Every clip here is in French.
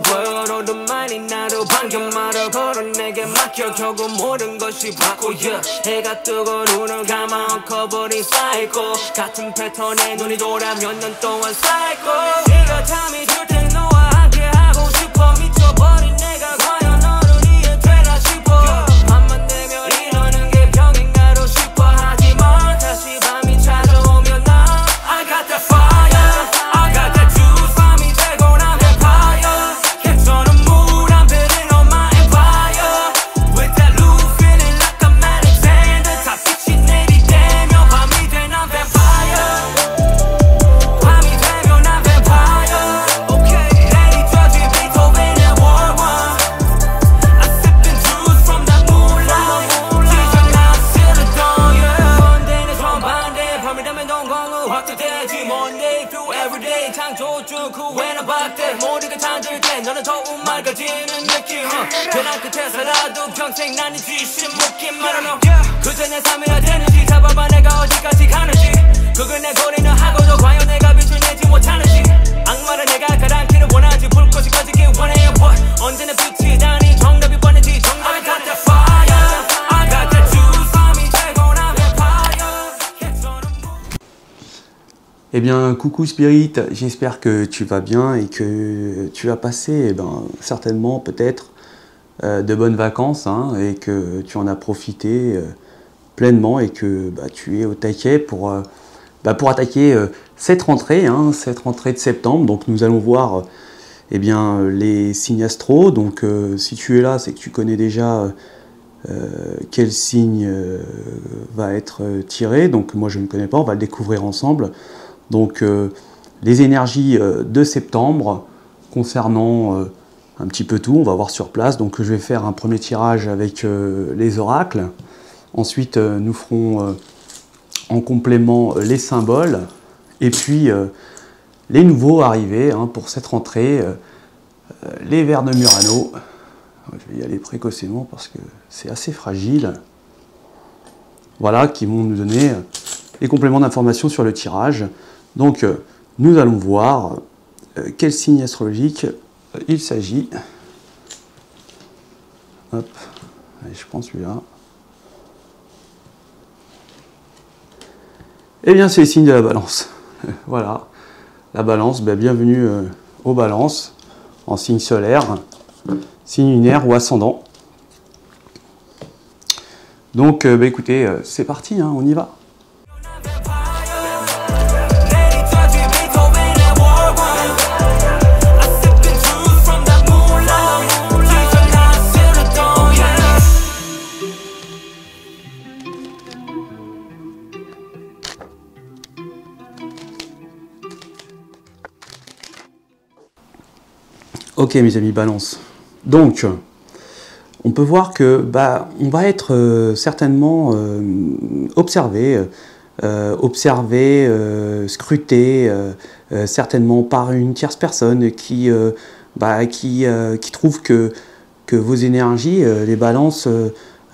보여 너도 많이 나도 반겨마다 걸어 내게 맡겨 결국 모든 것이 바꿔야 해가 뜨고 눈을 감아 엉켜버린 사이코 같은 패턴에 눈이 돌아 몇 년 동안 사이코 네가 잠이 들 때 너와 함께 하고 싶어 미쳐버린 내가 과연 너를 이해되나 싶어 밤만 되면 이러는 게 병인가로 싶어 하지만 다시 밤이 찾아오면 나 I got that fire I got that juice 밤이 되고 난 vampire 괜찮은 물 안 베린 on my empire With that loop feeling like I'm Alexander 다 빛이 내리대며 밤이 돼 난 vampire 밤이 되면 난 vampire Okay 내리쳐진 베토벤의 World One I'm sipping juice from that moonlight 지정 난 silly Monday 내 전반대 밤이 되면 동공은 확대되지 Monday through everyday 창조주 그 후에는 박대 모두가 잠들 때 너는 더욱 맑아지는 느낌 변한 끝에 살아도 평생 나는 지신 묶인 말하며 그저 내 삶이라 되는지 잡아봐 내가 어디까지 가는지 그걸 내 거리는 하고도 과연 내가 빛을 내지 못하는지 악마를 내가 가라앉기를 원하지 불꽃이 꺼지길 원해요 But 언제나 빛이 나니 정답이 뻔했지 정답이 I got that fire I got that juice 밤이 되고 난 vampire Eh bien, coucou Spirit, j'espère que tu vas bien et que tu as passé certainement peut-être de bonnes vacances hein, et que tu en as profité pleinement et que tu es au taquet pour attaquer cette rentrée de septembre. Donc nous allons voir les signes astro. Donc si tu es là, c'est que tu connais déjà quel signe va être tiré. Donc moi je ne connais pas, on va le découvrir ensemble. Donc les énergies de septembre concernant un petit peu tout, on va voir sur place. Donc je vais faire un premier tirage avec les oracles. Ensuite nous ferons en complément les symboles. Et puis les nouveaux arrivés hein, pour cette rentrée, les vers de Murano. Je vais y aller précocement parce que c'est assez fragile. Voilà, qui vont nous donner les compléments d'information sur le tirage. Donc, nous allons voir quel signe astrologique il s'agit. Hop, allez, je prends celui-là. Eh bien, c'est les signes de la balance. Voilà, la balance, bienvenue aux balances, en signe solaire, signe lunaire ou ascendant. Donc, écoutez, c'est parti, hein, on y va. Ok mes amis, balance. Donc, on peut voir que on va être certainement observé, scruté, certainement par une tierce personne qui trouve que vos énergies, les balances,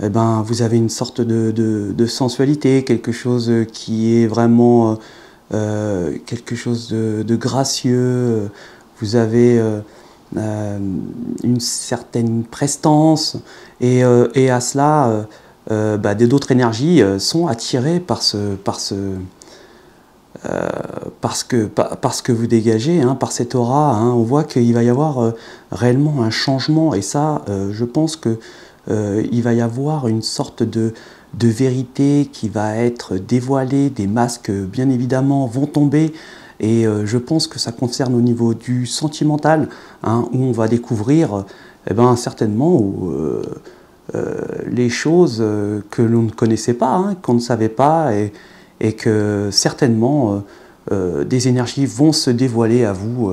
vous avez une sorte de sensualité, quelque chose qui est vraiment quelque chose de gracieux. Vous avez une certaine prestance et à cela d'autres énergies sont attirées par ce que vous dégagez, hein, par cette aura. Hein. On voit qu'il va y avoir réellement un changement et ça je pense que il va y avoir une sorte de vérité qui va être dévoilée, des masques bien évidemment vont tomber. Et je pense que ça concerne au niveau du sentimental, hein, où on va découvrir certainement les choses que l'on ne connaissait pas, hein, qu'on ne savait pas, et que certainement des énergies vont se dévoiler à vous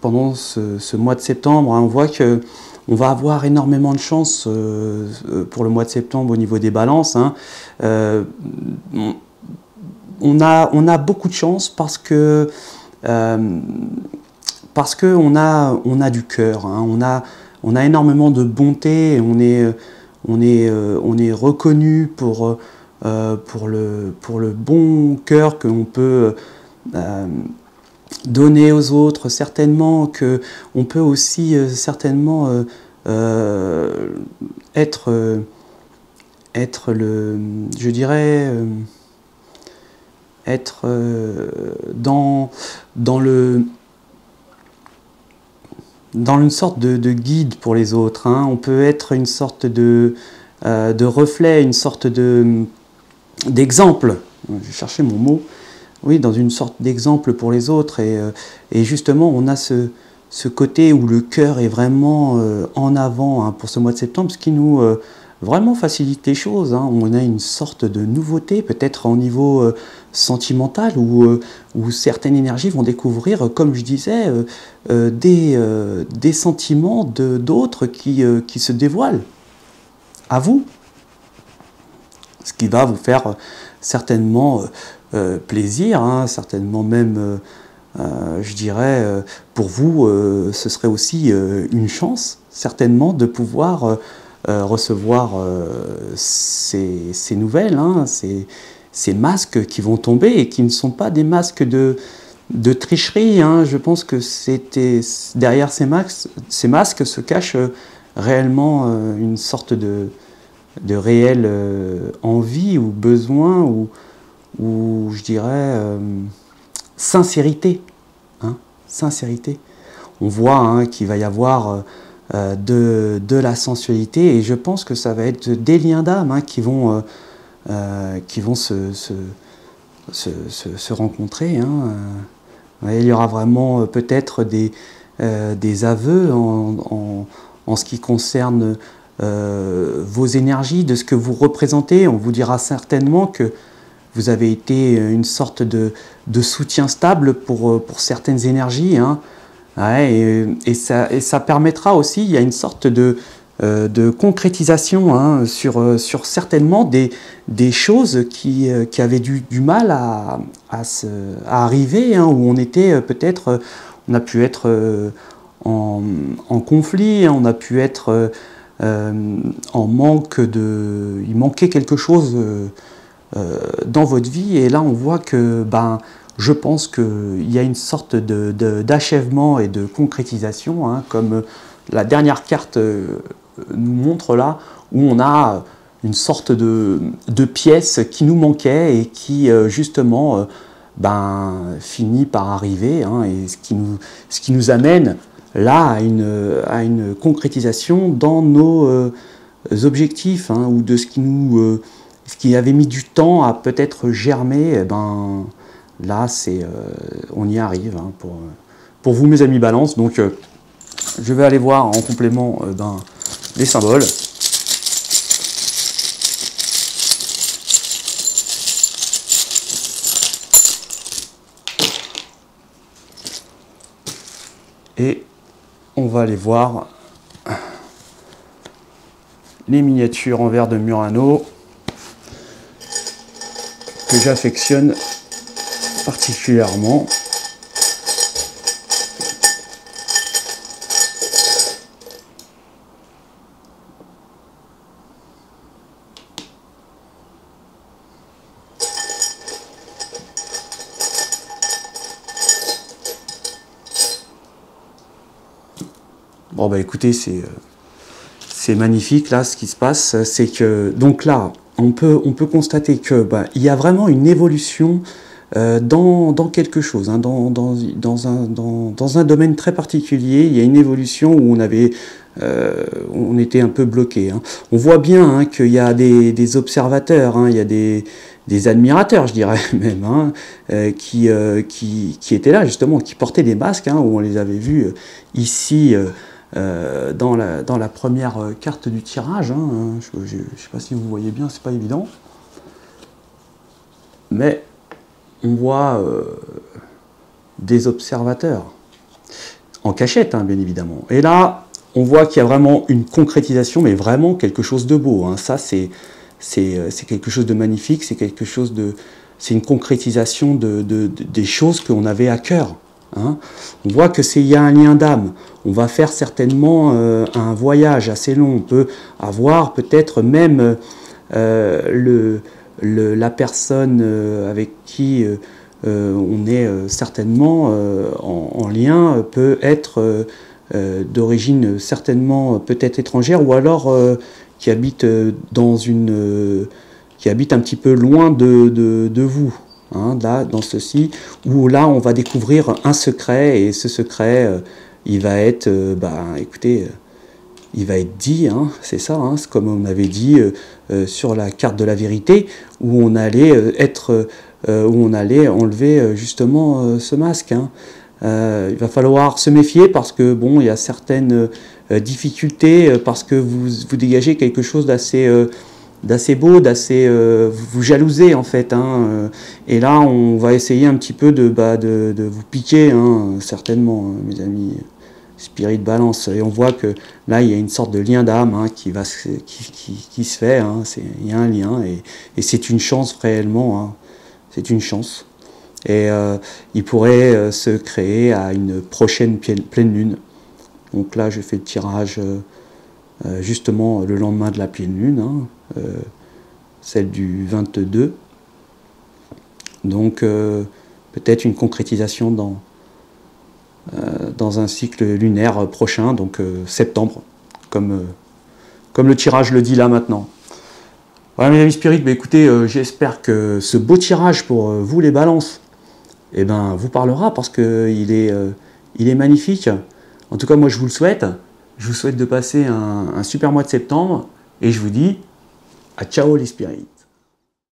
pendant ce mois de septembre. Hein. On voit que on va avoir énormément de chance pour le mois de septembre au niveau des balances. Hein. On a beaucoup de chance parce que on a du cœur, hein, on a énormément de bonté, et on est reconnu pour le bon cœur que l'on peut donner aux autres, certainement que on peut aussi certainement être le, je dirais, être dans une sorte de guide pour les autres, hein. On peut être une sorte de reflet, une sorte d'exemple. J'ai cherché mon mot. Oui, dans une sorte d'exemple pour les autres. Et justement, on a ce côté où le cœur est vraiment en avant, hein, pour ce mois de septembre, ce qui nous vraiment facilite les choses, hein. On a une sorte de nouveauté, peut-être au niveau sentimental, où certaines énergies vont découvrir, comme je disais, des sentiments d'autres qui se dévoilent à vous. Ce qui va vous faire certainement plaisir, hein, certainement même, je dirais, pour vous, ce serait aussi une chance, certainement, de pouvoir recevoir ces nouvelles, hein, ces masques qui vont tomber et qui ne sont pas des masques de tricherie, hein. Je pense que derrière ces masques se cache réellement une sorte de réelle envie ou besoin ou je dirais sincérité, hein, sincérité. On voit, hein, qu'il va y avoir de la sensualité et je pense que ça va être des liens d'âme, hein, qui vont se rencontrer, hein. Il y aura vraiment peut-être des aveux en ce qui concerne vos énergies, de ce que vous représentez. On vous dira certainement que vous avez été une sorte de soutien stable pour certaines énergies, hein. Ouais, et ça permettra aussi, il y a une sorte de concrétisation, hein, sur certainement des choses qui avaient du mal à arriver, hein, où on était peut-être, on a pu être en conflit, on a pu être en manque il manquait quelque chose dans votre vie, et là on voit que je pense qu'il y a une sorte d'achèvement et de concrétisation, hein, comme la dernière carte nous montre là, où on a une sorte de pièce qui nous manquait et qui justement finit par arriver, hein, et ce qui nous amène là à une concrétisation dans nos objectifs, hein, ou de ce qui avait mis du temps à peut-être germer. Là on y arrive, hein, pour vous, mes amis Balance. Donc je vais aller voir en complément les symboles. Et on va aller voir les miniatures en verre de Murano que j'affectionne particulièrement. Bon écoutez, c'est magnifique là ce qui se passe, c'est que donc là on peut constater que il y a vraiment une évolution dans quelque chose, hein, dans un domaine très particulier. Il y a une évolution où on était un peu bloqué, hein. On voit bien, hein, qu'il y a des observateurs, hein, il y a des admirateurs, je dirais même, hein, qui étaient là justement, qui portaient des masques, hein, où on les avait vus ici dans la première carte du tirage, hein. Je ne sais pas si vous voyez bien, c'est pas évident, mais on voit des observateurs en cachette, hein, bien évidemment. Et là, on voit qu'il y a vraiment une concrétisation, mais vraiment quelque chose de beau, hein. Ça, c'est quelque chose de magnifique, c'est une concrétisation des choses qu'on avait à cœur, hein. On voit que il y a un lien d'âme. On va faire certainement un voyage assez long. On peut avoir peut-être même la personne avec qui on est certainement en lien, peut être d'origine certainement peut-être étrangère, ou alors qui habite qui habite un petit peu loin de vous. Hein, là, dans ceci, où là on va découvrir un secret, et ce secret il va être, écoutez, il va être dit, hein, c'est ça, hein, c'est comme on avait dit sur la carte de la vérité, où on allait où on allait enlever justement ce masque. Hein. Il va falloir se méfier parce que bon, il y a certaines difficultés, parce que vous dégagez quelque chose d'assez beau, vous jalousez en fait, hein, et là on va essayer un petit peu de vous piquer, hein, certainement, mes amis Spirit Balance, et on voit que là il y a une sorte de lien d'âme, hein, qui se fait, hein, il y a un lien, et c'est une chance réellement, hein, c'est une chance, et il pourrait se créer à une prochaine pleine lune. Donc là je fais le tirage justement le lendemain de la pleine lune, hein, celle du 22. Donc peut-être une concrétisation dans un cycle lunaire prochain, donc septembre, comme le tirage le dit là maintenant. Voilà mes amis spirites, écoutez, j'espère que ce beau tirage pour vous les balances, vous parlera, parce qu'il est magnifique. En tout cas moi je vous le souhaite. Je vous souhaite de passer un super mois de septembre, et je vous dis à ciao les spirites.